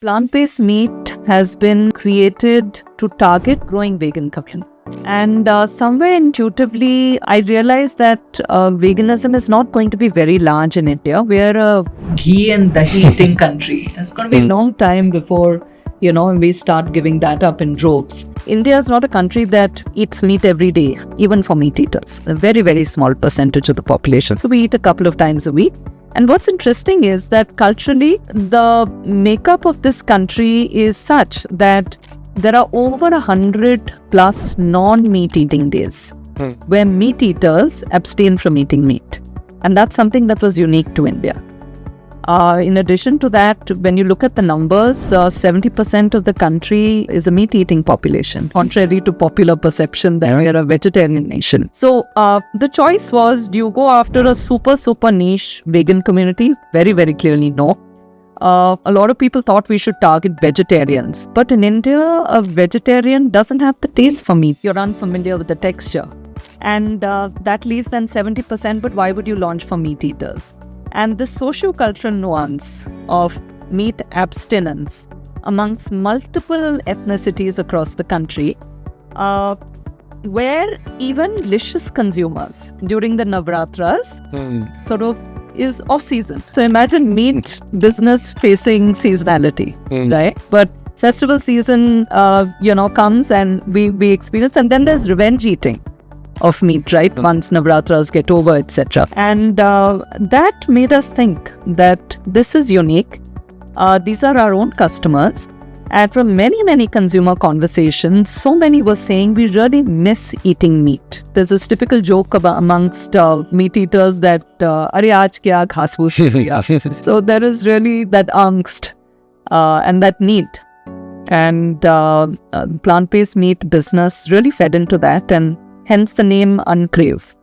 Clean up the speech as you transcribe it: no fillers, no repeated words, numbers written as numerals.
Plant-based meat has been created to target growing vegan community. And somewhere intuitively, I realized that veganism is not going to be very large in India. We're a ghee and dahi eating country. It's going to be a long time before, we start giving that up in droves. India is not a country that eats meat every day, even for meat eaters. A very, very small percentage of the population. So we eat a couple of times a week. And what's interesting is that culturally, the makeup of this country is such that there are over 100 plus non-meat eating days where meat eaters abstain from eating meat. And that's something that was unique to India. In addition to that, when you look at the numbers, 70% of the country is a meat-eating population, contrary to popular perception that we are a vegetarian nation. So the choice was, do you go after a super niche vegan community? Very, very clearly no. A lot of people thought we should target vegetarians. But in India, a vegetarian doesn't have the taste for meat. You're unfamiliar with the texture. And that leaves then 70%, but why would you launch for meat eaters? And the socio-cultural nuance of meat abstinence amongst multiple ethnicities across the country, where even licious consumers during the Navratras sort of is off-season. So imagine meat business facing seasonality, right? But festival season, comes and we experience, and then there's revenge eating of meat, right? Once Navratras get over, etc. And that made us think that this is unique. These are our own customers. And from many consumer conversations, so many were saying we really miss eating meat. There's this typical joke amongst meat eaters that, "Arey aaj kya ghas phoos kiya?" So there is really that angst and that need. And plant-based meat business really fed into that, and hence the name Uncrave.